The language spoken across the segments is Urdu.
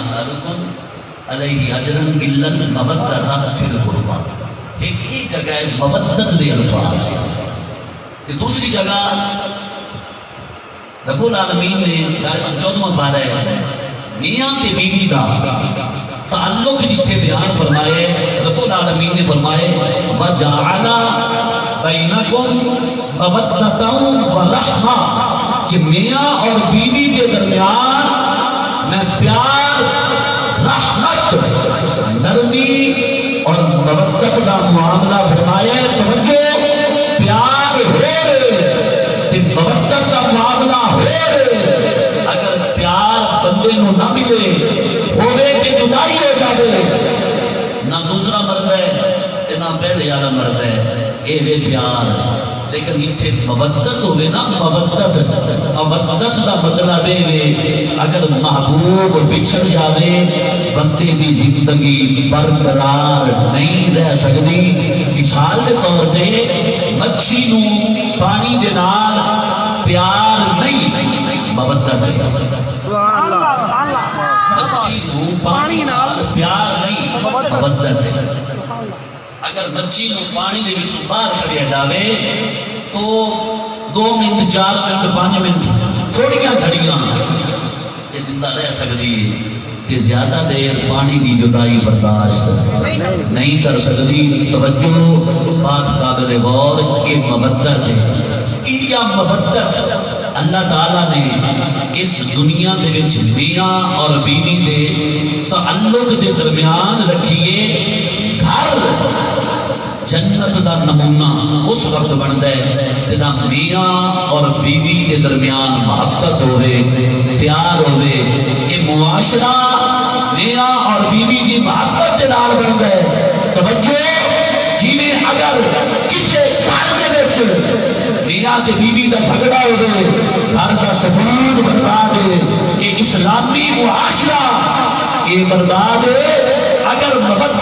اسالکم علیہ اجرا الا المودۃ فی القربى. ایک ہی جگہ ہے مودت دے الفاظ، تے دوسری جگہ رب العالمین نے 14واں پارہ ہے میاں تے بیوی دا تعلق جتھے بیان فرمائے رب العالمین نے فرمائے وَجَعَلَ بَيْنَكُمْ مَوَدَّةً وَرَحْمَةً کہ میاں اور بیوی کے درمیان میں پیار، رحمت، نرمی اور مودت کا معاملہ فرمایا. توجہ، پیار ہو رہے مودت کا معاملہ ہو رہے. اگر پیار بندے نو نہ ملے ہوئے کہ جدائی ہو جائے، نہ دوسرا مرد ہے نہ پہلے والا مرد ہے، اے وے پیار. لیکن اتنے مودت ہوئے نا، مودت دا مطلب ہے اگر محبوب بچھڑ جاوے بندے دی زندگی برقرار نہیں رہ سکتی. مثال کے طور پہ مچھی نو پانی دے نال پیار نہیں، مودت ہے. مچھی نو پانی نال پیار نہیں، مودت ہے. اگر مچھی نو پانی دے وچ باہر کڈیا جاوے تو 2 منٹ 4 منٹ 5 منٹ تھوڑیاں گھڑیاں یہ زندہ رہ سکتی ہے کہ زیادہ دیر پانی کی جدائی برداشت نہیں کر سکتی. توجہ، بات قابل غور، یہ مودت ہے. یہ مودت اللہ تعالیٰ نے اس دنیا دے وچ میاں اور بیوی دے تعلق دے درمیان رکھیے. گھر جنت دا نمونہ اس وقت بنتا ہے جب میاں اور بیوی کے درمیان محبت ہوئے، پیار ہوئے. یہ معاشرہ میاں اور بیوی کی محبت کے نال بنتا ہے. توجہ، جنہیں اگر کسی گھر کے میاں کے بیوی کا جھگڑا ہوئے، گھر کا سکون برباد ہے. یہ اسلامی معاشرہ یہ برباد ہے. اگر مودت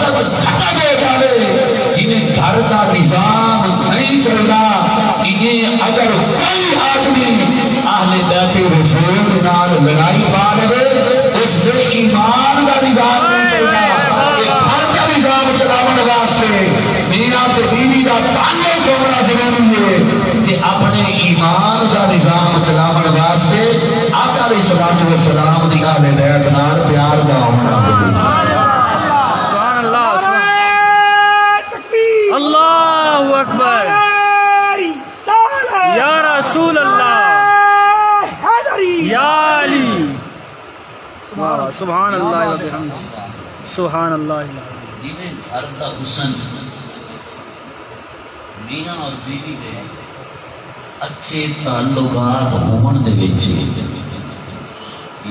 ختم ہو جائے، انہیں گھر کا نظام نہیں چلتا. انہیں اگر کوئی آدمی اہل بیت رسول نال لڑائی پا لے، اس میں ایمان کا نظام نہیں چلتا. گھر کا نظام چلانے واسطے میاں تے بیوی کا تعلق ہونا ضروری ہے کہ اپنے ایمان کا نظام چلانے واسطے آقا علیہ الصلوۃ والسلام دی اہل بیت نال پیار کا ہونا ضروری ہے. اللہ اکبر، یا رسول اللہ، یا علی، سبحان اللہ و بحمدہ، سبحان اللہ. جنہیں گھر کا حسن میاں اور بیوی دے اچھے تعلقات ہون دے وچ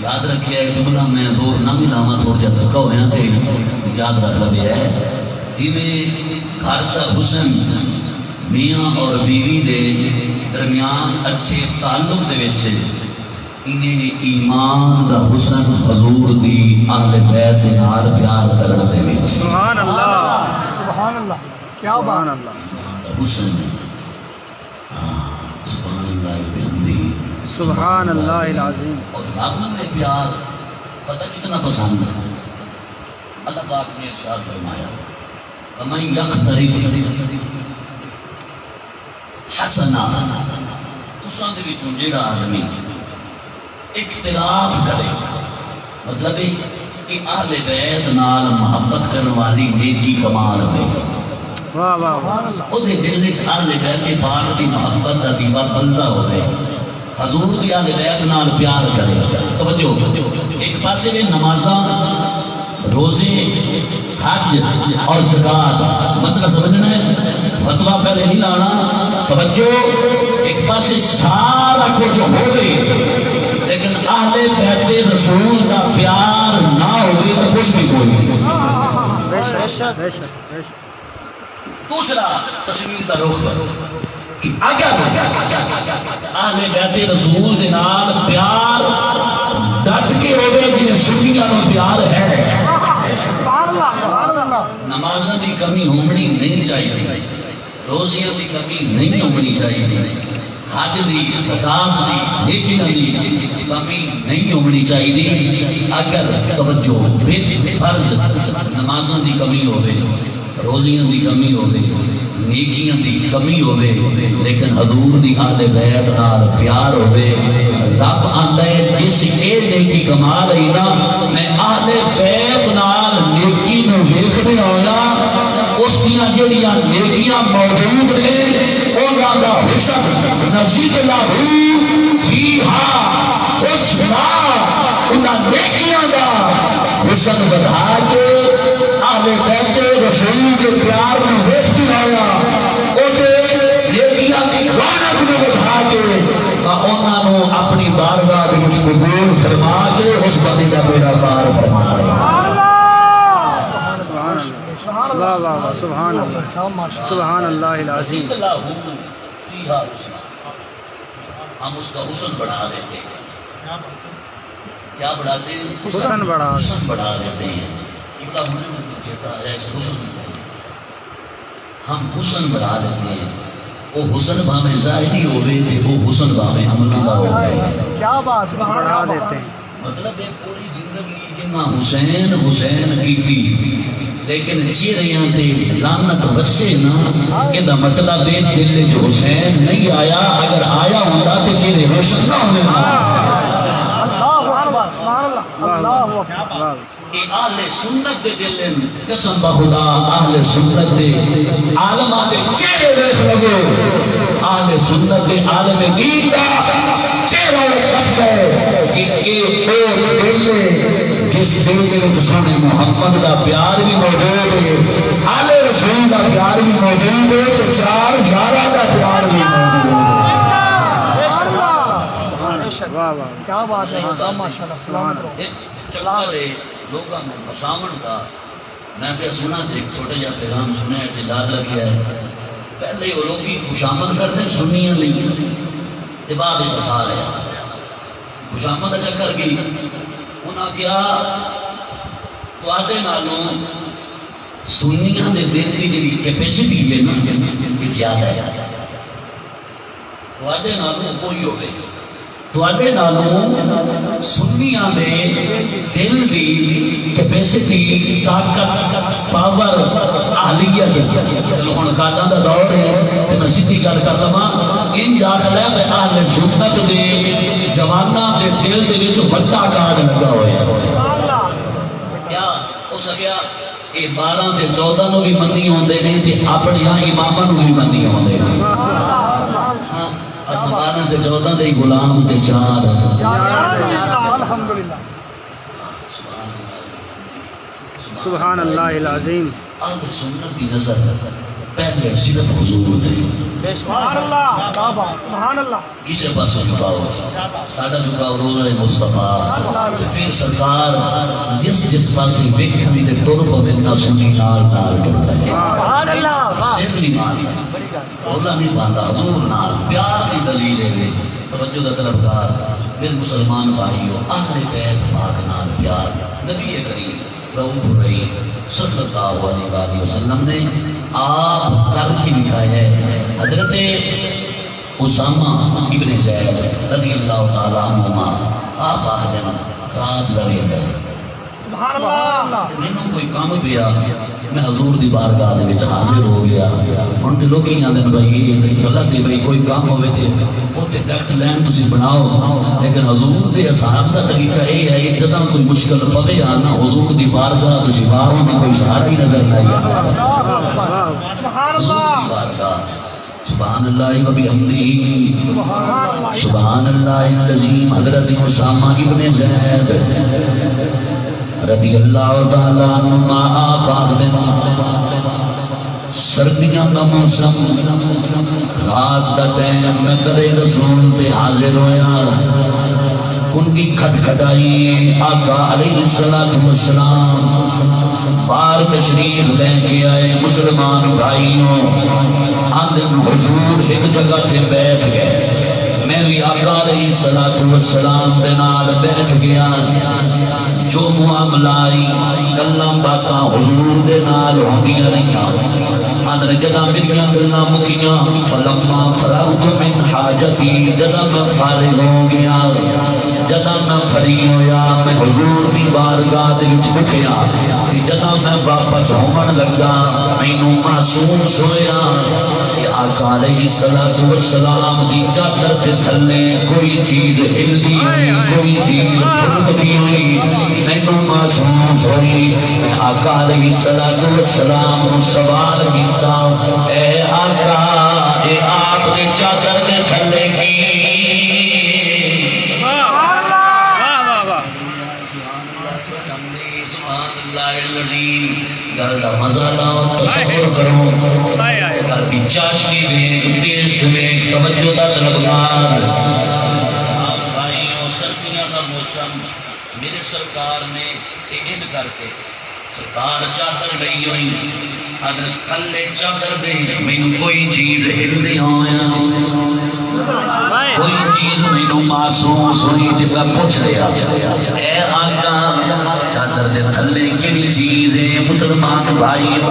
یاد رکھیا ہے. جملہ میں دور نہ ملاواں، تھوڑا جہا دھکا ہویا تے یاد رکھ لیا ہے. جنہیں گھر کا حسن میاں اور بیوی دے درمیان اچھے تعلق دے وچ انہیں ایمان دا حسن حضور دی اہل بیت دے نال پیار کرنا دے وچ. سبحان اللہ، سبحان اللہ، کیا بات ہے. ایمان دا حسن، سبحان اللہ بحمدہ، سبحان اللہ العظیم. اور رب نے پیار پتہ کتنا پسند ہے. اللہ پاک نے ارشاد فرمایا وَمَنْ يَقْتَرِفْ حَسَنًا، تساں دے وچوں جیڑا آدمی اختلاف کرے، مطلب کہ اہل بیت نال محبت کرنے والی نیکی کمال دے، واہ واہ واہ، او دے دل وچ اہل بیت پاک دی محبت دا دیوا بلدا ہوئے، حضور دی اہل بیت نال پیار کرے. توجہ، ایک پاسے میں نمازاں، روزے، حج اور زکات، مسئلہ سمجھنا ہے، فتویٰ پہلے نہیں لانا. توجہ، ایک پاسے سارا کچھ ہو گئی لیکن اہل بیت رسول کا پیار نہ ہوئے تو کچھ بھی کوئی نہیں. دوسرا تصویر کا رخ کہ اگر اہل بیت رسول کے نال پیار ڈٹ کے ہوئے جنہیں صوفیاں نو پیار ہے، نمازوں کی کمی ہونی نہیں چاہیے، روزیوں کی کمی نہیں ہونی چاہیے، حج دی زکات دی نیکیاں دی کمی نہیں ہونی چاہیے. اگر توجہ فرض نمازوں دی کمی ہوے، روزیاں دی کمی ہوے، نیکیاں دی کمی ہوے، لیکن حضور دی آل بیت نال پیار ہوے، رب آندا ہے جس اے نیکی کما لئی نا میں آل بیت نال نیکی نو ویکھدے ہویا اس دیاں جڑیاں نیکیاں موجود نے انہاں دا حسن نزید لہو فیہا حسنا، انہاں نیکیاں دا حسن بڑھا کے آل بیت رسول کے پیار میں ویکھدے ہویا اودے نیکیاں دی رونق نو بڑھا کے انہاں نو اپنی بارگاہ دے وچ قبول فرما کے اس بندے دا بیڑا پار فرما اللہ اللہ سبحان اللہ سبحان اللہ العظیم. ہم اس کا حسن بڑھا دیتے ہیں. کیا بڑھاتے ہیں؟ حسن بڑھا دیتے ہیں. ہم حسن بڑھا دیتے ہیں. وہ حسن بھاویں ظاہری ہوئے تھے، وہ حسن بھاویں عملی کا ہوئے. کیا بات بڑھا دیتے ہیں. مطلب ہے پوری زندگی جنہ حسین حسین کی لیکن چہریاں تے لعنت وسے نا، یہ مطلب ہے دل چ حسین نہیں آیا. اگر آیا ہوندا تے چہرے روشن نہ ہونے والا. اہل سنت دے دل قسم بخدا اہل سنت دے عالماں دے چہرے ویکھ لگو، اہل سنت دے عالم دین دا چہرہ دس گئے کہ اے دل جس دل دے وچ سونے محمد دا پیار بھی موجود ہے، آل رسول دا پیار بھی موجود ہے، تو چار یارہ دا پیار بھی موجود ہے. کیا بات ہے. ماشاءاللہ سلامت رہو. چکر ہے لوگوں میں بساون کا. میں پہ سنا تھے ایک چھوٹا جا پیغام سنیا ہے یاد رکھیا ہے. پہلے وہ لوگ خوشامد کرتے سنیاں نہیں تے بعد بسا رہے خوشامد کا چکر کی انہاں کیا تواڈے نالوں سنیاں دے دل دی جڑی کیپیسٹی ہے نا کہ زیادہ ہے. تواڈے نالوں کوئی ہوے تواڈے نالوں سنیاں دے دل دی کیپیسٹی طاقت پاور اہلیت. چلو ہن کاٹاں دا دور ہے تے میں سیدھی گل کر لواں. ان داخلہ میں اہل سنت دے جواناں دے دل دے وچ بڑا کاٹ لگا ہویا. کیا ہو سکیا اے 12 تے 14 نو بھی منی ہوندے نے تے اپنے اماماں نو بھی منی ہوندے نے. 12 تے 14 دے غلام تے 4 الحمدللہ. سبحان اللہ العظیم. اہل سنت کی نظر پہلے صرف حضور تھے. سبحان اللہ. سبحان اللہ. کسی پاس جھکاؤ ساڈا جھکاؤ روزہ مصطفیٰ. پھر سرکار جس جس پاس ویکھن تے ٹر پوے نہ سنی نال نال ٹردا ہے. سبحان اللہ. سر نہیں ماندا رولا نہیں پاندا حضور نال پیار کی دلیل ہے. توجہ دا طلبگار میرے مسلمان بھائیو اہل بیت پاک نال پیار نبی کریم رؤوف الرحیم صلی اللہ علیہ وسلم نے آپ کر کے دکھایا ہے. حضرت اسامہ ابن زید رضی اللہ تعالیٰ عنہما آپ آخر رات لگے گئے. سبحان اللہ. مینوں کوئی کام پیا میں حضور دی بارگاہ دے وچ حاضر ہو گیا. ہن تے لوکی آندے بھائی غلط ہے بھائی کوئی کام ہوے تے اوتے ڈاکٹر لین تسی بناؤ، لیکن حضور دے اصحاب دا طریقہ اے ہے اتنا کوئی مشکل پوے آنا حضور دی بارگاہ تسی باہروں دی کوئی سہارا ہی نظر نہیں آیا. سبحان اللہ. سبحان اللہ و بحمدہ سبحان اللہ العظیم. حضرت اسامہ ابن زید رضی اللہ تعالیٰ عنہ آپ آخر سردیاں کا موسم رات کا ٹائم میں درے رسول سے حاضر ہویا. کنڈی کھٹکھٹائی آقا علیہ السلام بار تشریف لے کے آئے. مسلمان بھائیوں آندے حضور ایک جگہ پہ بیٹھ گئے. میں بھی آقا علیہ السلام دے نال بیٹھ گیا. جو معاملہ آئی گلاں باتاں حضور دے نال ہوندیاں رہیاں. آدھر جدا میریاں گلنا مکیاں فلما فراغت من حاجتی جدا میں فارغ ہو گیا جدا میں فری ہویا میں حضور دی بارگاہ دے وچ بٹھیا جدا میں واپس ہون لگا مینوں محسوس ہویا کہ آقا علیہ الصلوۃ والسلام دی چادر تے تھلے کوئی چیز ہلدی نہیں کوئی چیز پھرکدی نہیں مینوں محسوس ہوئی میں آقا علیہ الصلوۃ والسلام نو سوال کیتا اے آقا اے آپ دی چادر تے تھلے کی گل دا مزہ لاؤ تصور کرو گل کی چاشنی ویک ٹیسٹ ویک توجہ دا طلبگار بھائیوں سردیاں دا موسم میرے سرکار نے ان کر کے سرکار چادر لئی ہوئی اگر تھلے چادر دے مینوں کوئی چیز ہلدی ہویا کوئی چیز مینوں محسوس ہوئی تے میں پوچھ لیا اے آقا چادر دے تھلے کیڑی چیز ہے مسلمان بھائی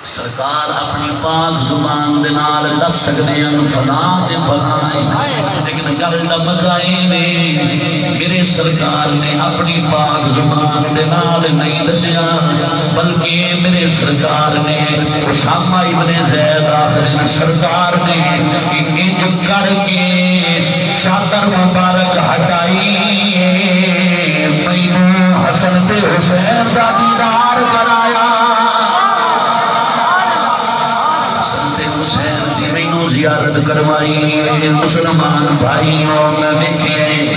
سرکار اپنی پاک زبان دے نال دس سکدے ہیں فلاں تے فلاں لیکن گل دا مزہ اے میرے سرکار نے اپنی پاک زبان دے نال نہیں دسیا بلکہ میرے سرکار نے اسامہ ابن زید آخر سرکار نے انج کر کے چادر مبارک ہٹائی مینوں حسن تے حسین دا دیدار کرایا زیارت کروائی مسلمان بھائیوں میں ویکھے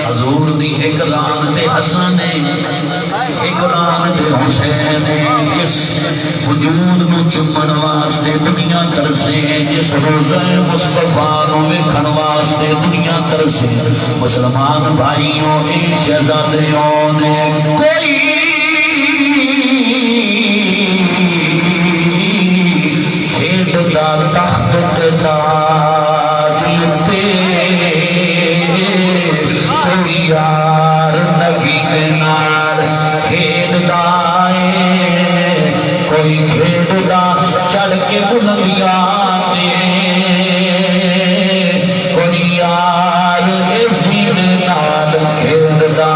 حضور دی ایک ران تے حسن ایک ران تے حسین جس وجود نو چومن واسطے دنیا ترسے جس روزہ مصطفیٰ نو ویکھن واسطے دنیا ترسے مسلمان بھائیوں اے شہزادیوں نے کوئی تخت تاج تے کوئی یار نبی دے نال کھیڈدا اے کوئی کھیڈدا چڑھ کے بلندیاں تے کوئی یار اسی دے نال کھیڈدا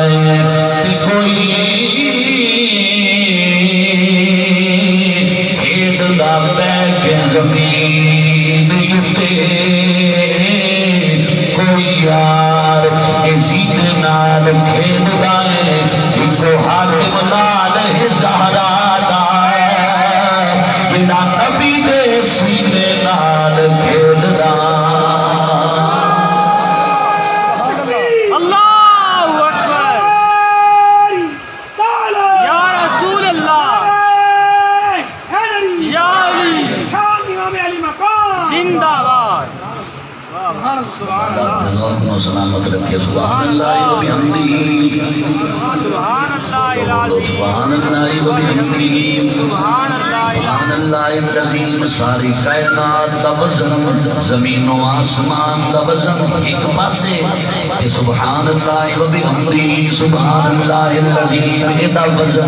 اے تے کوئی کھیڈدا زمین تے کوئی یار اسی نال کھیڈدا اے ایکو حاکم لال زہرا دا بنا نبی دے سینے نال کھیڈدا اللہ اکبر یا رسول اللہ یا علی زندہ باد سبحان اللہ سلامت رکھے سبحان اللہ و بحمدہ سبحان اللہ العظیم سبحان اللہ و بحمدہ سبحان اللہ العظیم ساری کائنات دا وزن زمین و آسمان دا وزن ایک پاسے سبحان اللہ و بحمدہ سبحان اللہ العظیم دا وزن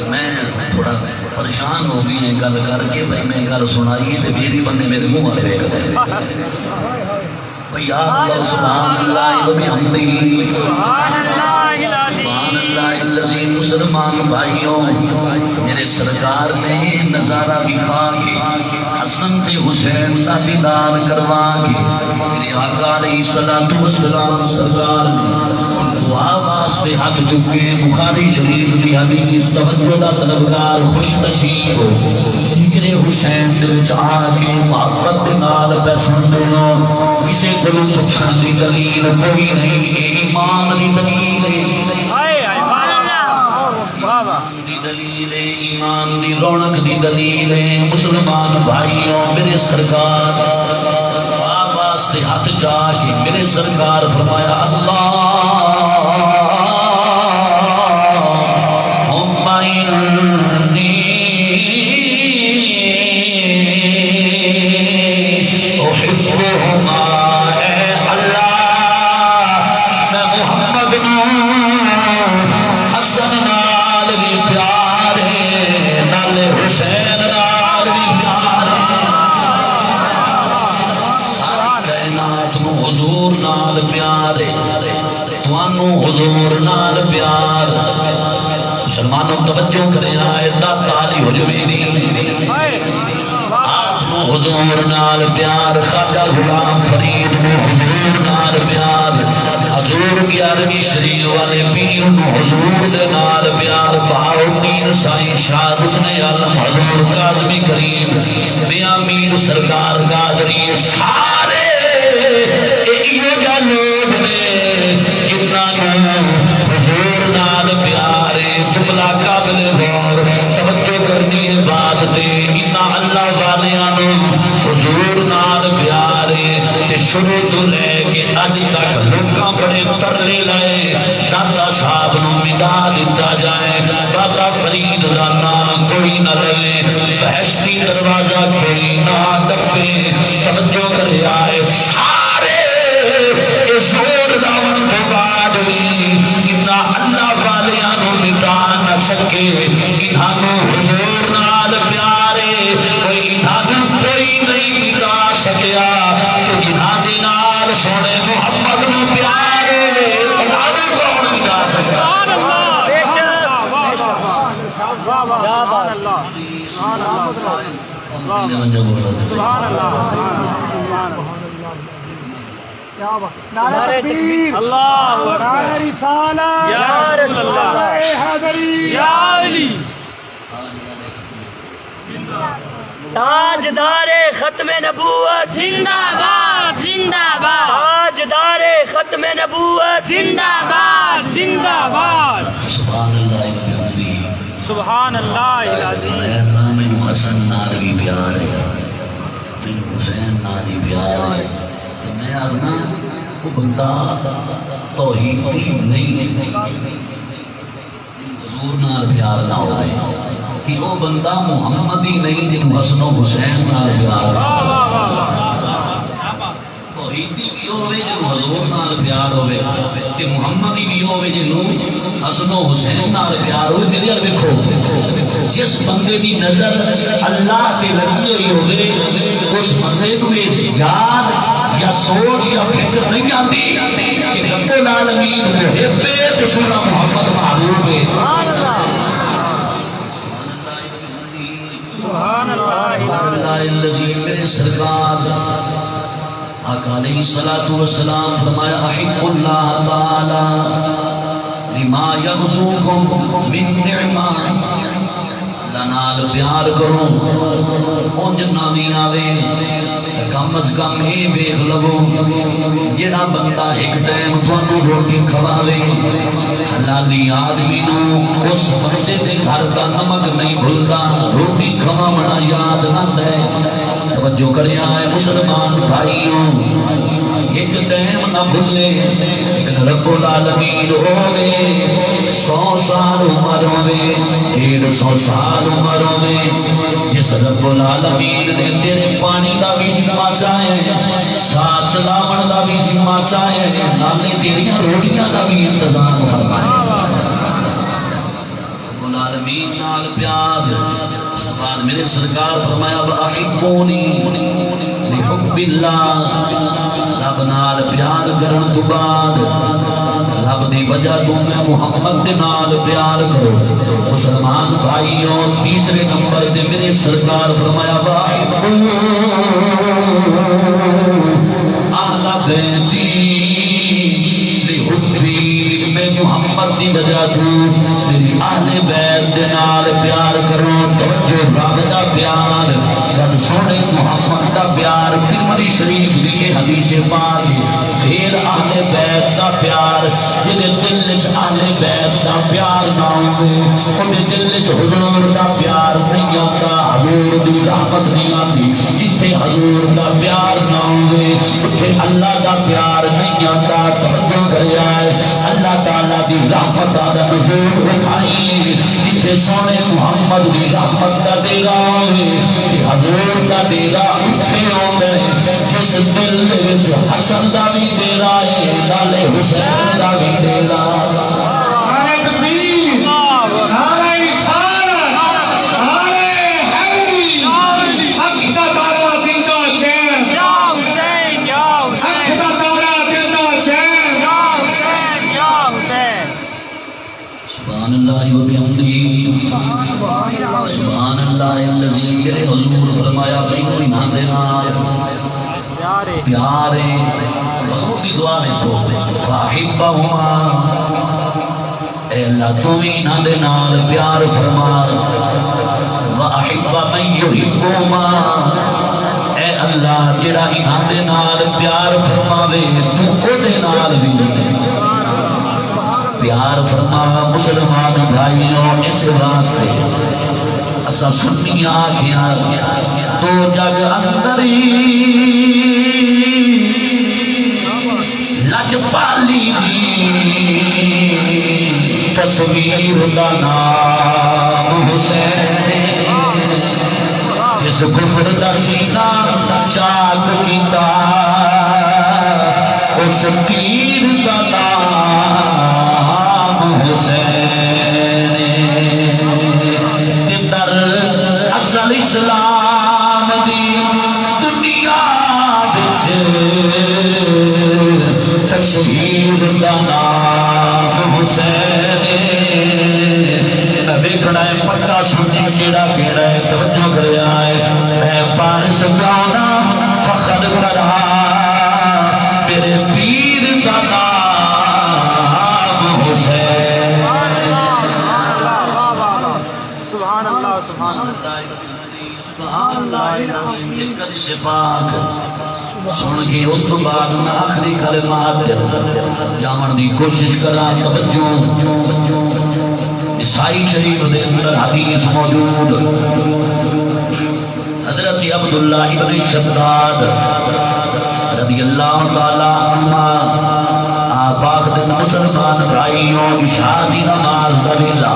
میں تھوڑا پریشان ہو گئی ہیں گل کر کے بھائی میں گل سنائی تے میری بندے میرے منہ والے دیکھ رہے یا اللہ سبحان اللہ و بحمدہ سبحان اللہ العظیم سبحان اللہ العظیم مسلمان بھائیوں میرے سرکار نے نظارہ دکھا کے حسن تے حسین کا دیدار کروا کے میرے آقا علیہ الصلوۃ والسلام سرکار دعا واسطے ہاتھ چکے بخاری شریف کی حدیث توجہ دا طلبگار خوش نصیب ہو ذکر حسین دے وچ آ کے محبت دے نال پیسن دو کسے کو پوچھن دی دلیل کوئی نہیں ایمان دی دلیل دی دلیل ایمان دی رونق دی دلیل مسلمان بھائیوں میرے سرکار واسطے ہاتھ چا کے میرے سرکار فرمایا اللہ حسن پیار توانو حضور نال پیار مسلمانوں توجہ کرے آئے تالی ہو جو میری آپ نو حضور نال پیار خواجہ غلام فرید نو حضور نال پیار حضور 11ویں شریف والے پیر نو حضور دے نال پیار بہاؤدین سائیں شاہ حسن عالم حضور کاظمی کریم میاں میر سرکار قادری سارے ایو جا لوگ نے جنہاں نو حضور نال پیارے جملہ قابل غور توجہ کرنی ہے بات دے انہاں اللہ والیاں نو حضور نال پیارے تے شروع تو لے کے اج تک لوکاں بڑے ترلے لائے دادا صاحب نو مٹا دیتا جائے بابا فرید دا نام کوئی نہ لے بہشتی دروازہ کوئی نہ ٹپے توجہ کرے آئے سارے زور داون تو بعد انہاں اللہ والیاں نو مٹا نہ سکے انہاں نو حضور نال پیارے کوئی انہاں نو کوئی نہیں مٹا سکیا انہاں دے نال سونے محمد نو پیارے انہاں نو کون مٹا سکیا نعرہ تکبیر نعرہ رسالت یا رسول اللہ نعرہ حیدری یا علی تاجدار ختم نبوت زندہ باد زندہ باد تاجدار ختم نبوت زندہ باد زندہ باد سبحان اللہ وبحمدہ سبحان اللہ العظیم میں حسن ناروی پیار ہے میں حسین ناروی پیار ہے میں آدھنا وہ بندہ توحیدی نہیں حضور نال پیار نہ ہوئے کہ وہ بندہ محمدی نہیں جن حسن و حسین نال پیار توحیدی بھی ہوئے جن حضور نال پیار ہوئے کہ محمدی بھی ہوئے جن حسن و حسین نال پیار ہوئے میرے ال دیکھو جس بندے کی نظر اللہ تے لگی ہوئی ہوئے اس بندے کو یاد یا سوچ یا فکر نہیں آتی کہ رب العالمین محب ہے سونا محمد محبوب ہے سبحان اللہ الذی میرے سرکار آقا علیہ الصلوۃ والسلام فرمایا احب اللہ تعالی لما یغزوکم من نعمت اللہ نال پیار کرو اونج نامی آوے کم از کم یہ ویکھ لو جڑا بندہ ایک ٹائم تھانوں روٹی کھواوے حلالی آدمی نو اس بندے دے گھر کا نمک نہیں بھولتا روٹی کھواونا یاد نہ دے توجہ کریا ہے مسلمان بھائیوں ایک ٹائم نہ بھولے رب العالمین ہوے 100 سال عمر ہوے 150 سال عمر ہوے جس رب العالمین نے تیرے پانی دا بھی ذمہ چاہے ساتھ چلاون دا بھی ذمہ چاہے نالے تیریاں روٹیاں دا بھی انتظام فرمائے رب العالمین نال پیار اس بعد میرے سرکار فرمایا واحبونی لحب اللہ رب نال پیار کرن تو بعد رب دی وجہ تو میں محمد دے نال پیار کرو مسلمان بھائیوں تیسرے نمبر سے میرے سرکار فرمایا واحبو اہل بیتی لحبی میں محمد دی وجہ تو میری اہل بیت دے نال پیار کرو توجہ رب دا پیار رب سونے محمد دا پیار ترمذی شریف دی یہ حدیث پاک پھر اہل بیت دا پیار جدے دل وچ اہل بیت دا پیار نہ ہوے اودے دل وچ حضور دا پیار نہیں آتا حضور دی رحمت نہیں آتی جتھے حضور دا پیار نہ ہوے اوتھے اللہ دا پیار نہیں آتا توجہ کریا ہے اللہ تعالی دی رحمت دا نزول اٹھائی جتھے سونے محمد دی رحمت دا ڈیرا ہوے کہ حضور دا ڈیرا اوتھے ہوندا ہے جس دل وچ حسن دا بھی ڈیرا ہے نالے حسین دا بھی ڈیرا نعرہ تکبیر نعرہ رسالت نعرہ حیدری حق دا تارا دل دا چین یا حسین یا حسین حق دا تارا دل دا چین اللہ و بحمدہ سبحان اللہ الذی میرے حضور فرمایا مینوں ایمان دے نال پیارے حضور دی دعا دیکھو فاحبہما اے اللہ تو انہاں دے نال پیار فرما واحب من یحبہما اے اللہ جڑا انہاں دے نال پیار فرماوے تو او دے نال بھی پیار فرما مسلمان بھائیوں اس واسطے اسا سنیاں آکھیاں تو جگ اندری لجپالی دی تصویر دا نام حسین جس کفر دا سینہ چاک کیتا اس تیر دا نام حسین در اصل اسلام دی دنیا وچ تشہیر دا نام حسین ویکھنا ہے پکا سمجھی کیڑا کیڑا ہے توجہ کریا ہے میں پارس گانا فخر کر رہا میرے پیر دا نام حسین سبحان اللہ سبحان اللہ سبحان اللہ دل سے پاک سن کے اس تو بعد میں آخری کلمات جامن دی کوشش کرا توجہ عیسائی شریف دے اندر حدیث موجود حضرت عبداللہ ابن شداد رضی اللہ تعالی عنہ آپاک دن مسلمان بھائیوں عشاء دی نماز دا ویلا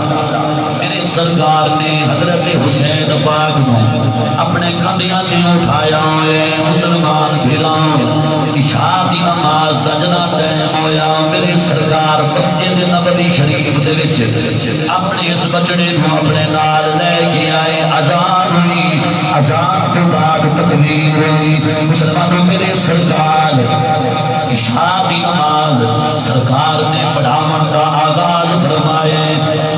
میرے سرکار نے حضرت حسین پاک کو اپنے کندھیاں تے اٹھایا ہے مسلمان بھیراں عشاء دی نماز دا جدا ٹائم ہویا میرے سرکار مسجد نبوی شریف دے وچ اپنے اس بچڑے کو اپنے نال لے کے آئے اذان ہوئی اذان تو بعد تکبیر ہوئی مسلمانوں میرے سرکار عشاء دی نماز سرکار نے پڑھاون کا آغاز فرمائے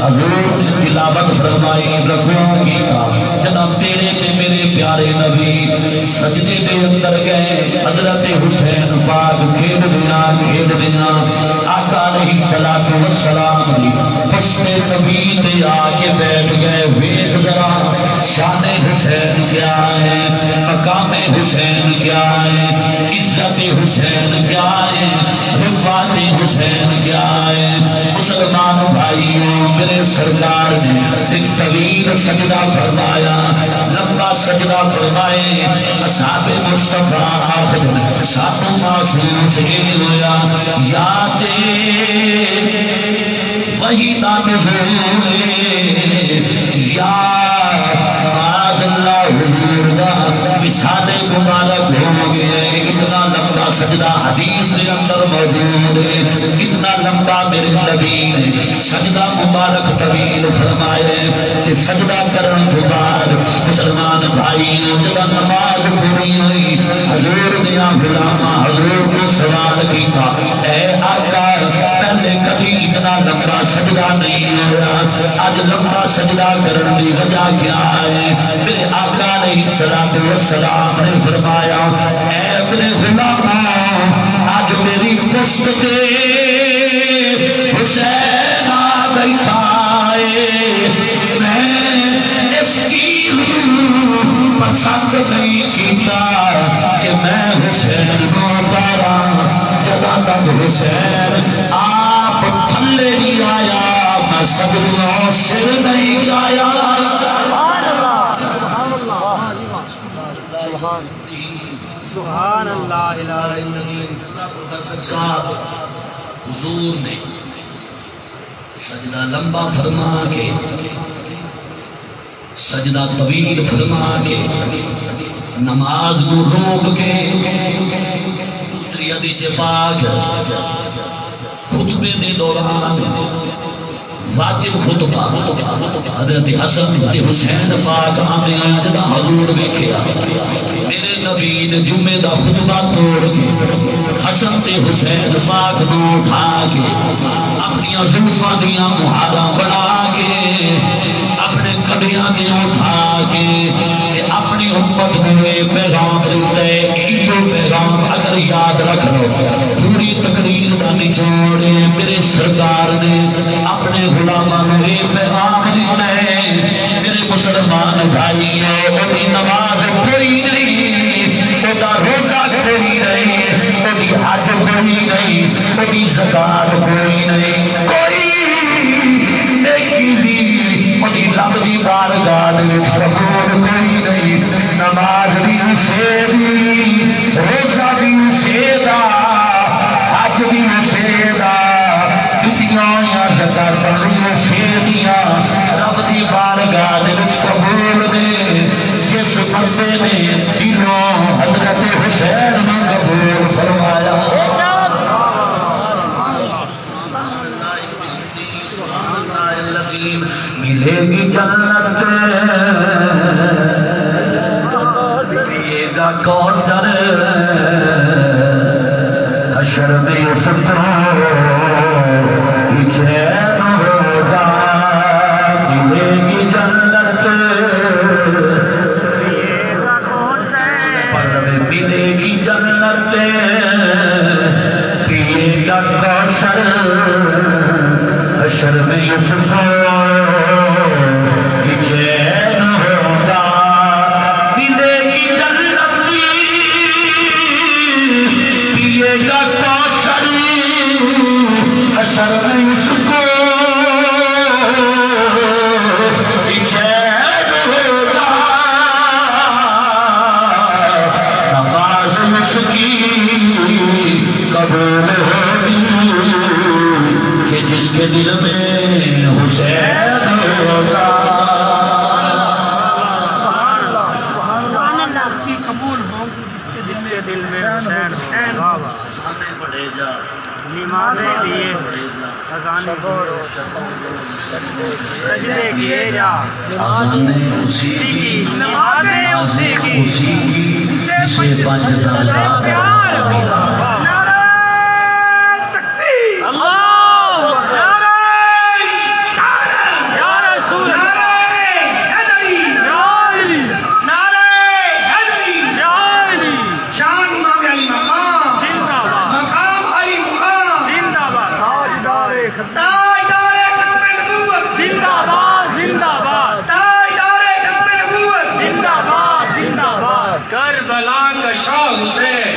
حضور نے تلاوت فرمائی رکوع کیتا جناب تیرے تے میرے پیارے نبی سجدے دے اندر گئے حضرت حسین پاک کھیل دینا آقا علیہ الصلوۃ والسلام دی پشت طویل تے آ کے بیٹھ گئے ویکھ ذرا شان حسین کیا ہے مقام حسین کیا ہے عزت حسین کیا ہے رفعت حسین کیا ہے مسلمان بھائیوں میرے سرکار نے ایک طویل سجدہ فرمایا لمبا سجدہ فرمائے اصحاب مصطفیٰ آخر ساتوں معصوم سے ہویا یاد وہی دا نزول یا معاذ اللہ حضور دا وصال مبارک ہو گئے اتنا لمبا سجدہ حدیث کے اندر موجود ہے اتنا لمبا میرے نبی نے سجدہ مبارک طویل فرمائے کہ سجدہ کرن کے بعد مسلمان بھائی جب نماز پوری ہوئی حضور دیا غلامہ حضور کو سوال کیتا اے آقا پہلے کبھی اتنا لمبا سجدہ نہیں ہوا آج لمبا سجدہ کرن کی وجہ کیا ہے میرے آقا علیہ الصلوۃ والسلام نے فرمایا اے میرے غلامہ آج میری پشت سے حسین آ بیٹھا ہے میں اس کی پسند نہیں کیتا کہ میں حسین کو اتارا جدا تک حسین آپ تھلے نہیں آیا میں سجدوں سر نہیں جایا سبحان اللہ الہ الا صاحب حضور نے سجدہ لمبا فرما کے سجدہ طویل فرما کے نماز کو روک کے دوسری حدیث پاک خطبے دے دوران واجب خطبہ حضرت حسن حسین پاک آمین جدا حضور ویکھیا میرے نبی نے جمعے دا خطبہ توڑ کے حسن سے حسین پاک کو اٹھا کے اپنی زلفاں دیاں مہاراں بنا کے اپنے کدیاں دے اٹھا کے اپنی امت میں پیغام دیتا ہے. یہ پیغام اگر یاد رکھ لو پوری تقریر کا نچوڑ میرے سرکار نے اپنے غلاماں کو یہ پیغام دیتا ہے. میرے مسلمان بھائی وہی نماز کوئی نہیں، وہ روزہ کوئی نہیں، وہ حج کوئی نہیں، وہ زکات کوئی نہیں، کوئی نیکی بھی وہ رب دی بارگاہ وچ قبول کوئی نہیں. نماز بھی اسے دی، روزہ بھی اسے دا، حج بھی اسے دا، دتیاں یا زکات بھی اسے دیاں رب دی بارگاہ وچ قبول نے. جس بندے نے دلوں حضرت حسین نے قبول فرمایا ملے گی جنت پیے گا کوثر حشر میں ستروں چین ہوگا. ملے گی جنت ملے گی جنت پیے گا کوثر حشر میں یوسف کی چین ہوگا. ملے گی جنت پیے گا کوثر حشر میں یوسف کی چین ہوگا. نماز اس کی قبول ہوگی کہ جس کے دل میں حسین ہوگا. پڑھے جا نمازیں دیے اذانیں سجدے کیے جا آزانیں اسی کی نمازیں اسی کی جسے پنج کربلا کا شاہ حسین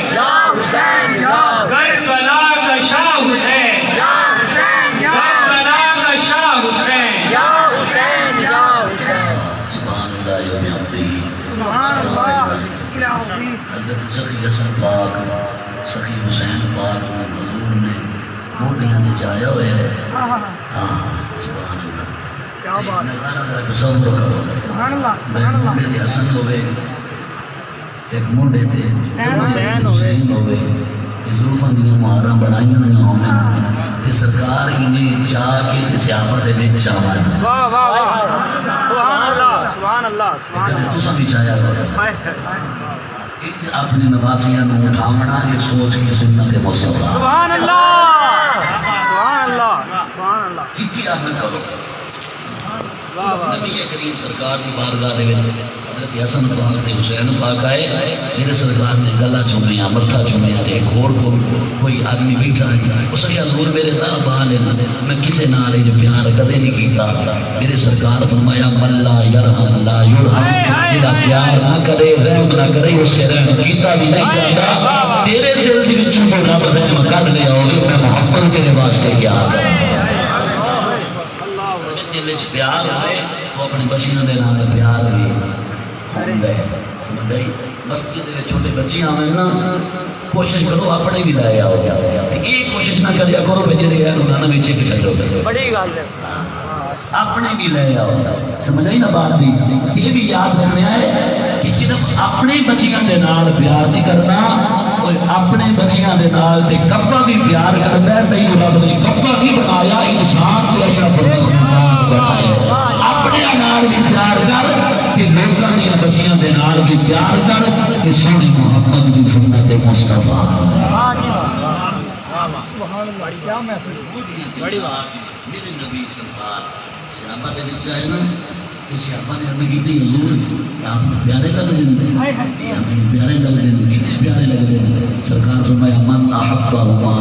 کربلا کا شاہ حسین کربلا کا شاہ حسین. سبحان اللہ یوم عبدی حضرت سخی حسن پاک سخی حسین پاک حضور نے موڈیاں نے چاہیا ہوئے ہے. ہاں سبحان اللہ نظارہ ذرا تصور کرو موڈے دے حسن ہوئے ایک موڈے تے حسین ہوئے زلفاں دیاں مہاراں بنائیاں ہوئیاں ہوئیں کہ سرکار انہیں چاہ کے سیافت دے چاہاں. واہ واہ واہ سبحان اللہ سبحان اللہ سبحان اللہ. تساں بھی چاہیا کرو اپنے نواسیاں نو اٹھاونا یہ سوچ کے سنت مصطفیٰ. سبحان اللہ سبحان اللہ سبحان اللہ. ذکر احمد کرو. واہ واہ نبی کریم سرکار کی بارگاہ دے وچ حضرت حسن پاک تے حسین پاک آئے. میرے سرکار نے گلا چومیا متھا چومیا تے ایک اور کوئی آدمی بیٹھا ہے اس نے حضور میرے نال بال میں کسے نال یہ پیار کدے نہیں کیتا. میرے سرکار فرمایا من لا یرحم لا یرحم. جڑا پیار نہ کرے رحم نہ کرے اسے رحم کیتا بھی نہیں جاتا. تیرے دل دے وچوں کوئی رب رحم کر لیا ہوے میں محبت تیرے واسطے کیا کراں. دل وچ پیار ہوئے تو اپنے بچیاں دے نال پیار بھی ہوندا ہے. سمجھ گئی. مسجد میں چھوٹے بچے آویں نا کوشش کرو اپنے بھی لے آؤ. یہ کوشش نہ کریا کرو کہ جڑے انہاں نوں وچ چھڈو. بڑی گل ہے اپنے بھی لے آؤ. سمجھ آئی نا بات دی. یہ بھی یاد رکھنا ہے کہ صرف اپنے بچیاں دے نال پیار نہیں کرنا اپنے بچیاں دے نال تے کعبہ بھی پیار کرتا ہے. تئی رب نے کعبہ بھی بنایا انسان کو اشرف المخلوقات بنایا. اپنے نال بھی پیار کر کہ لوکاں دی بچیاں دے نال بھی پیار کر کہ سونی محمد دی سنت مصطفیٰ. کیا میسج بڑی بات میرے نبی سرکار صحابہ دے وچ آئے نا تے صحابہ نے عرض کیتی حضور آپ کو پیارے لگ رہے ہیں ہمیں پیارے لگ رہے ہیں کتنے پیارے لگ رہے ہیں سرکار فرمایا من احبہما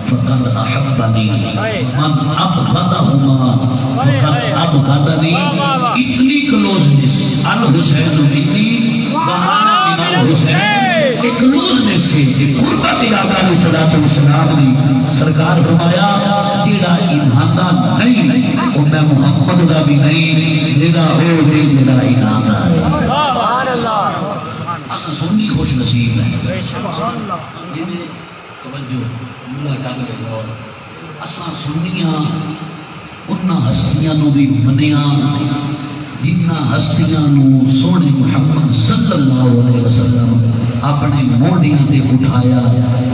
فقد احبنی من ابغضہما فقد ابغضنی اتنی کلوزنس الحسین منی وہانا من الحسین ایک کلوزنس سے قربت آقا علیہ الصلوۃ والسلام دی سرکار فرمایا جیڑا انہاں دا نہیں او میں محمد دا بھی نہیں جیڑا ہو دے جیڑا انہاں دا ہے سبحان اللہ اساں سنی خوش نصیب ہے سبحان اللہ جنہیں توجہ ملاقات کرو اور اساں سنیاں انہاں ہستیاں نو بھی منیا جنہ ہستیاں نو سونے محمد صلی اللہ علیہ وسلم اپنے موڑیاں تے اٹھایا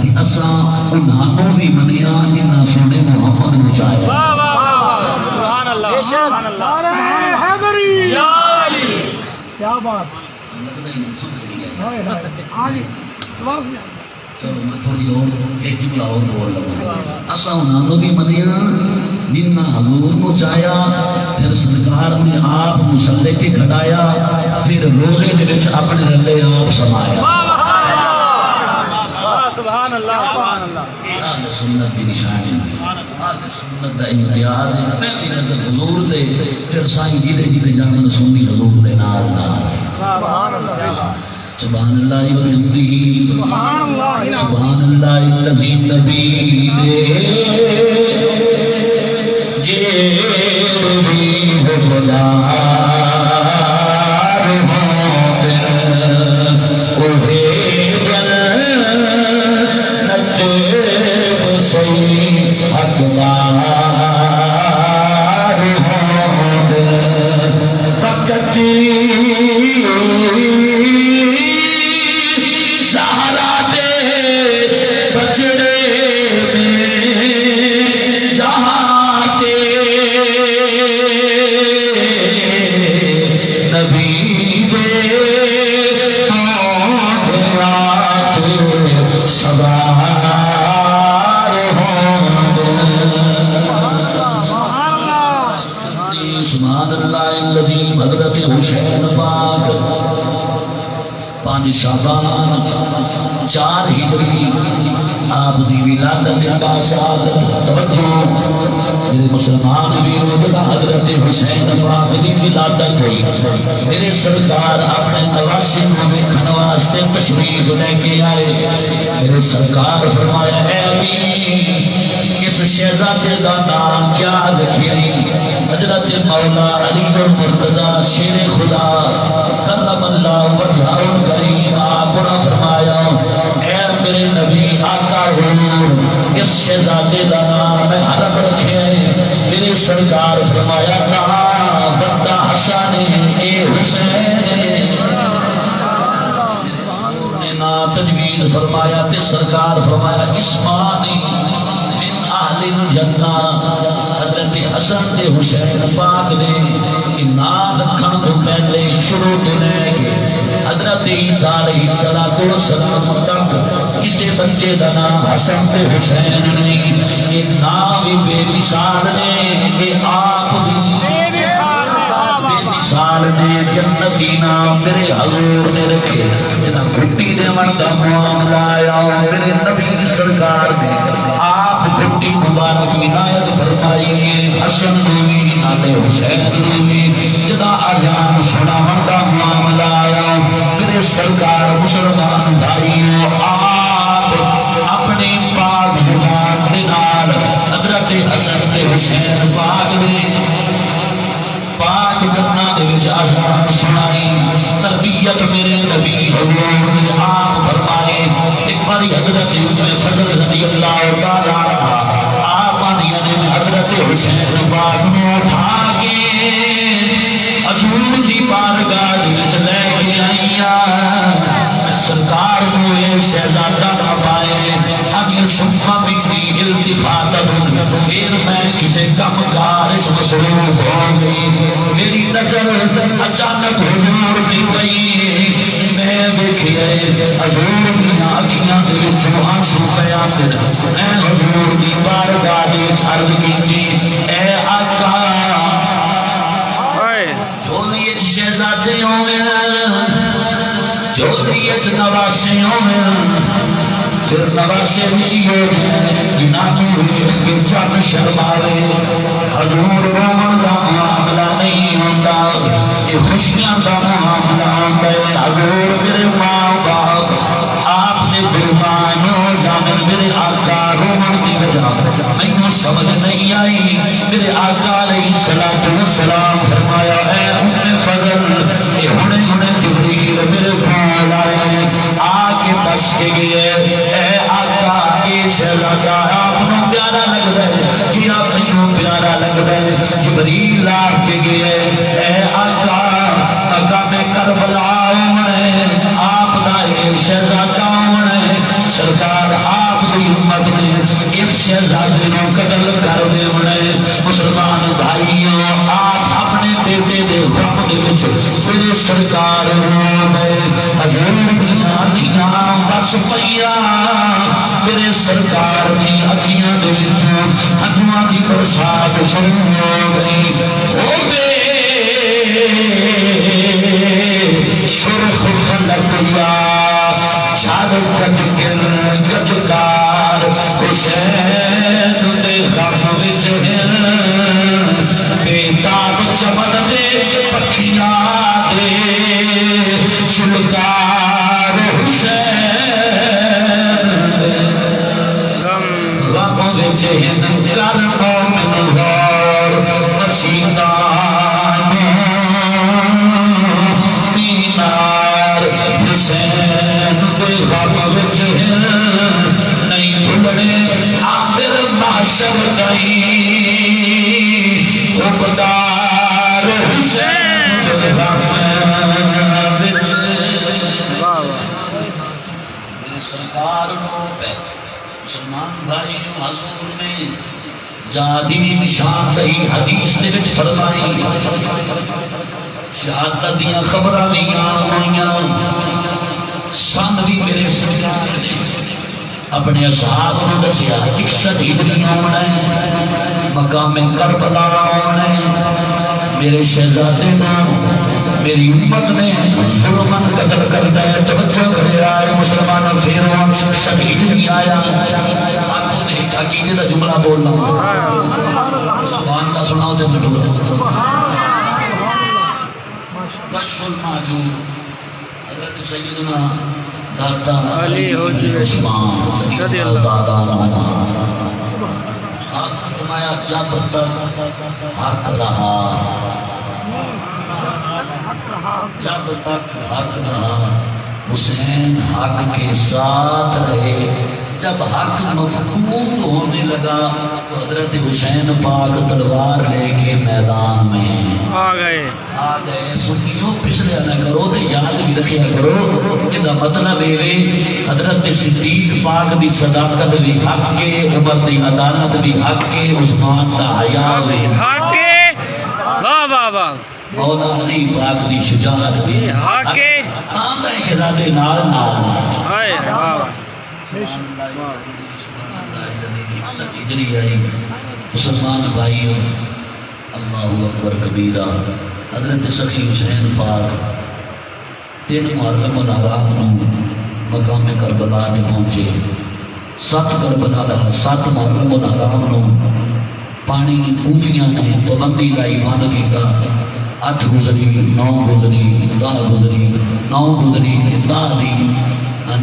کہ اساں انہاں نو بھی منیا جنہ سونے محمد نو چاہیا واہ واہ واہ سبحان اللہ سبحان اللہ حیدری یا علی کیا بات لگتا ہی نہیں سمجھ گیا ہائے ہائے آگے چلو میں تھوڑی اور ایک جملہ اور بول لگا اساں انہاں نو بھی منیا جنہ حضور نو چاہیا پھر سرکار نے آپ مصلی تے کھڑایا پھر روزے دے وچ اپنے رلے آپ سمایا سبحان اللہ سبحان اللہ یہ اہل سنت دی نشانی ہے اہل سنت دا امتیاز ہے پہلی نظر حضور تے پھر سائیں جی دے جان سنی حضور دے نال نال سبحان اللہ سبحان اللہ و بحمدہ سبحان اللہ سبحان اللہ الذی نبی جے بھی ہو بلا سبحان اللہ الذی حضرت حسین پاک 5 شعبان 4 ہجری آپ دی ولادت باسعادت توجہ میرے مسلمان ویرو دا حضرت حسین پاک دی ولادت ہوئی میرے سرکار اپنے نواسی کو دیکھنے واسطے تشریف لے کے آئے میرے سرکار فرمایا اے علی اس شہزادے کا نام کیا رکھے حضرت مولا علی المرتضی شیر خدا کرم اللہ وجہہ الکریم آپ نے فرمایا اے میرے نبی آقا حضور اس شہزادے کا نام عرب رکھے میرے سرکار فرمایا نام بندہ حسن اے حسین نا تجوید فرمایا تے سرکار فرمایا اسمانی من اہل الجنہ حضرت حسن تے حسین پاک نے نام رکھن تو پہلے شروع تو لے کے حضرت عیسیٰ علیہ السلام تک کسی بچے کا نام حسن تے حسین نہیں یہ نام بھی بے مثال نے یہ آپ بھی بے مثال نے جنتی نام میرے حضور نے رکھے جنہ گھٹی نے مردہ معاملہ آیا میرے نبی سرکار نے آپ گھٹی مبارک عنایت فرمائی حسن نوی نالے حسین نوی جدا اذان سنا مردہ معاملہ آیا میرے سرکار مسلمان بھائیوں آپ اپنے پاک زبان دینار حضرت حسن تے حسین پاک نے پاک کرنا دے وچ اذان سنائی تربیت میرے نبی حضور نے آپ فرمائے ایک باری حضرت فضل رضی اللہ تعالی عنہ آپ نے حضرت حسین پاک کو اٹھا کے حضور دی بارگاہ وچ لے کے آئیاں سرکار کو یہ شہزادہ نہ پائے اگل شفا بکری التفات پھر میں کسی کم کار مصروف ہو گئی میری نظر اچانک حضور کی گئی میں دیکھئے حضور کی اکھیاں دے وچوں آنسو پیا پھر میں حضور دی بارگاہ وچ عرض کیتی اے آقا جولیت شہزادے ہوئے جولیت نواسے ہوئے پھر نواسے بھی ہوئے گنامی ہوئے کہ چند شرمارے حضور رومن دا معاملہ نہیں ہوتا یہ خوشیاں دا معاملہ ہوتا ہے حضور میرے ماں باپ آپ نے قربانوں جانے میرے آقا رومن کی وجہ میں سمجھ نہیں آئی میرے آقا علیہ السلام فرمایا اے ام فضل یہ ہونے جبریل میرے کھول آئے آ کے بس کے گئے اے آقا یہ شہزادہ آپ نے پیارا لگ رہے جی آپ نے پیارا لگ رہے جبریل آ کے گئے اے آقا مقام کربلا ہونے آپ دا یہ شہزادہ ہونے سرکار آپ دی امت نے اس شہزادے نے قتل کر دے ہونے مسلمان بھائیوں آپ اپنے بیٹے دے غم دے وچ میرے سرکار ہونے حضور دیاں اکھیاں بس پیا میرے سرکار دی اکھیاں دے وچ ہنجواں دی برسات شروع ہو گئی ہو گئے سرخ فلک یا چار گج گل گجدار حسین دے غم وچ ہن بیتاب چمن دے پکھیاں دے چلکار حسین غم وچ ہن کر مومن غور مسیدان مینار حسین دے غم وچ ہن نہیں بھولنے عامر محشر گئی عقدار حسین دے غم وچ میرے سرکار نو پہ مسلمان بھائیوں حضور نے جادی نشان دہی حدیث دے وچ فرمائی شہادت دیاں خبراں دیاں ہوئیاں سن بھی میرے سرکار نے اپنے اصحاب نے دسیا ایک شہید بھی ہونا ہے مقام کربلا ہونا ہے میرے شہزادے نے میری امت نے ظلمن قتل کرتا ہے توجہ کرے آئے مسلمانوں پھر ہم شہید بھی آیا آپ نے ایک عقیدے کا جملہ بولنا سبحان اللہ سناؤ تے پھر کشف الماجور حضرت سیدنا داتا علی عثمان رضی اللہ عنہ آپ نے فرمایا جب تک حق رہا جب تک حق رہا حسین حق کے ساتھ رہے جب حق مفقود ہونے لگا تو حضرت حسین پاک تلوار لے کے میدان میں آ گئے سنیوں پچھلے نہ کرو تو یاد بھی رکھیا کرو یہ مطلب ہے حضرت صدیق پاک دی صداقت بھی حق کے عمر دی عدالت بھی حق کے عثمان دا حیا بھی حق کے واہ واہ واہ مولا علی پاک دی شجاعت بھی حق کے آندا شہزادے نال نال ہائے واہ ادھری آئی مسلمان بھائیوں اللہ اکبر کبیرہ حضرت سخی حسین پاک 3 محرم الحرام مقام کربلا میں پہنچے 7 کربلا 7 محرم الحرام پانی کوفیاں نے پابندی کا ایمان کیتا 8 گزری 9 گزری 10 گزری 9 گزری 10 دی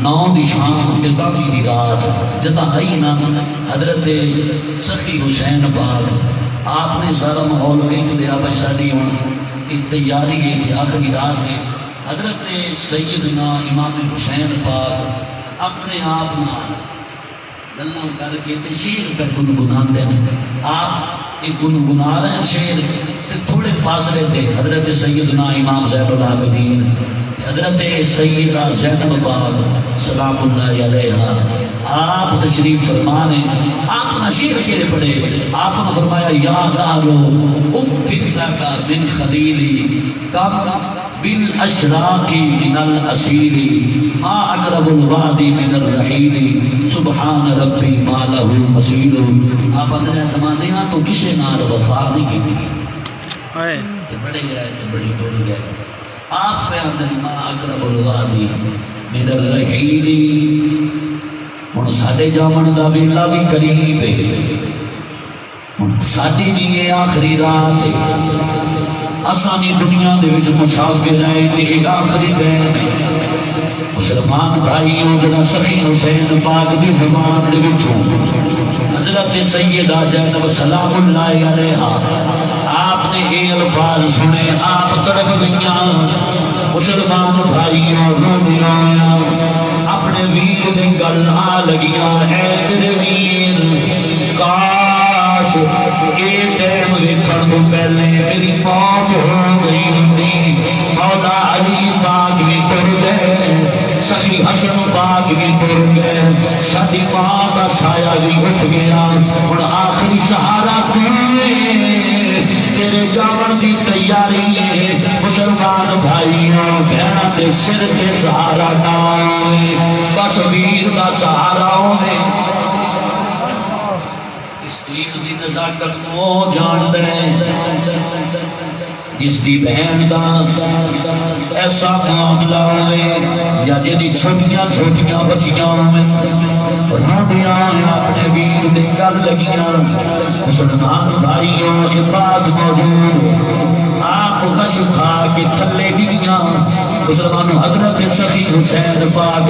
9 دی شام تے 10 دی رات جدا آئی نا حضرت سخی حسین پاک آپ نے سارا ماحول دیکھ لیا بھائی ساری ہوں تیاری ہے کہ آخری رات ہے حضرت سیدنا امام حسین پاک اپنے آپ گلاں کر کے شیر پہ گنگناندے آپ ایک گنگنا رہے ہیں شیر تھوڑے فاصلے تھے حضرت سیدنا امام زین العابدین حضرت سیدہ زینب پاک سلام اللہ علیہا آپ تشریف فرمانے آپ نشیر کیلے پڑے آپ نے فرمایا یا دارو افک لکا من خلیلی کم بالاشراق من الاسیر ما اقرب الوادی من الرحیل سبحان ربی ما له مسیر. آپ اندر زمانے ہاں تو کسے نال وفا نہیں کی اے تے بڑے گئے تے بڑی ٹوٹ گئے. آپ پہ اندر ما اقرب الوادی من الرحیل. ہن ساڈے جامن دا ویلا بھی قریب ہے. ہن ساڈی بھی یہ آخری رات ہے. اسانی دنیا دے وچ مسافر ہیں تے ایک آخری دن ہے. مسلمان بھائیوں جڑا سخی حسین پاک دی زبان دے وچوں حضرت سیدہ زینب سلام اللہ علیہا آپ نے یہ الفاظ سنے. آپ تڑپ گئیاں. مسلمان بھائیوں رویاں اپنے ویر دے گل آ لگیاں. اے میرے ویر کاش یہ ٹائم ویکھن تو پہلے میری موت ہو گئی ہوندی. مولا علی پاک بھی ٹر گئے. سخی حسن پاک بھی ٹر گئے. ساری ماں کا سایہ بھی اٹھ گیا. ہن آخری سہارا تیرے جاون دی تیاری ہے. مسلمان بھائیوں بہناں دے سر تے سہارا نہ بس ویر دا سہارا ہوے. اس دین دی نزاکت کو جان دے جس دی بہن دا ایسا معاملہ ہوئے یا جی چھوٹیاں چھوٹیاں بچیاں روندیاں اپنے ویر دے گل لگیاں. مسلمان بھائیوں یہ بات موجود آپ غش کھا کے تھلے گریاں. مسلمانوں حضرت سخی حسین پاک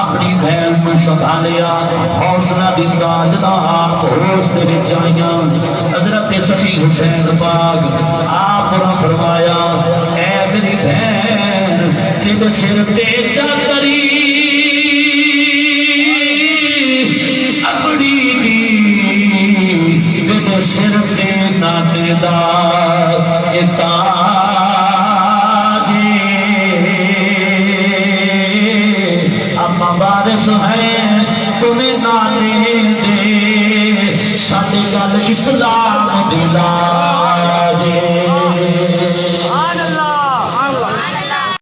اپنی بہن میں سنبھالیا. حوصلہ دیتا جنا آپ ہوش دے وچ آئیاں. حضرت سخی حسین پاک آپ نے فرمایا اے میری بہن تیرے سر تے چادری اپنی میرے سر تے نانے دا اما وارث ہے تمہیں نانے دے ساڈے گل اسلام دی لا